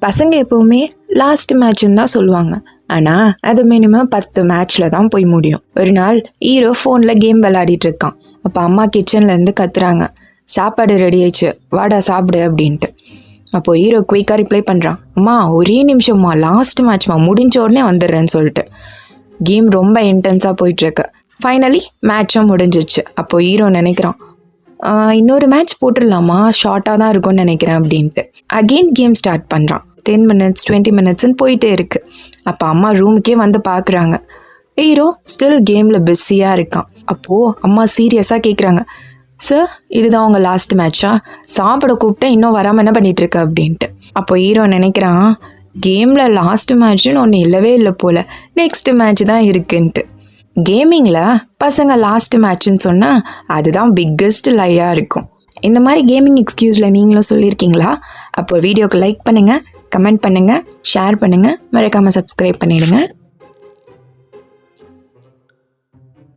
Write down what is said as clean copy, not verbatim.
பசங்க எப்போவுமே லாஸ்ட் மேட்ச்னு தான் சொல்லுவாங்க. ஆனால் அது மினிமம் 10 மேட்ச்சில் தான் போய் முடியும். ஒரு நாள் ஹீரோ ஃபோனில் கேம் விளையாடிட்டு இருக்கான். அப்போ அம்மா கிச்சன்லேருந்து கத்துறாங்க, சாப்பாடு ரெடி ஆயிடுச்சு, வாடா சாப்பிடு அப்படின்ட்டு. அப்போது ஹீரோ குயிக்காக ரிப்ளை பண்ணுறான், அம்மா ஒரே நிமிஷம்மா, லாஸ்ட் மேட்ச்மா, முடிஞ்ச உடனே வந்துடுறேன்னு சொல்லிட்டு. கேம் ரொம்ப இன்டென்ஸாக போயிட்டுருக்கு. ஃபைனலி மேட்சும் முடிஞ்சிச்சு. அப்போது ஹீரோ நினைக்கிறான், இன்னொரு மேட்ச் போட்டுடலாமா, ஷார்ட்டாக தான் இருக்கும்னு நினைக்கிறேன் அப்படின்ட்டு. அகெயின் கேம் ஸ்டார்ட் பண்ணுறான். 10 மினிட்ஸ் 20 மினிட்ஸ்ன்னு போயிட்டே இருக்குது. அப்போ அம்மா ரூமுக்கே வந்து பார்க்குறாங்க. ஹீரோ ஸ்டில் கேமில் பிஸியாக இருக்கான். அப்போது அம்மா சீரியஸாக கேட்குறாங்க, சார் இதுதான் உங்கள் லாஸ்ட் மேட்சா? சாப்பிட கூப்பிட்டேன், இன்னும் வராமல் என்ன பண்ணிகிட்ருக்க அப்படின்ட்டு. அப்போ ஹீரோ நினைக்கிறான், கேமில் லாஸ்ட் மேட்ச்னு ஒன்று இல்லவே இல்லை போல், நெக்ஸ்ட் மேட்ச் தான் இருக்குன்ட்டு. கேமிங்கில் பசங்க லாஸ்ட் மேட்ச்னு சொன்னால் அதுதான் பிக்கெஸ்ட் லையாக இருக்கும். இந்த மாதிரி கேமிங் எக்ஸ்கியூஸில் நீங்களும் சொல்லியிருக்கீங்களா? அப்போ வீடியோக்கு லைக் பண்ணுங்கள், கமெண்ட் பண்ணுங்கள், ஷேர் பண்ணுங்கள், மறக்காமல் சப்ஸ்கிரைப் பண்ணிவிடுங்க.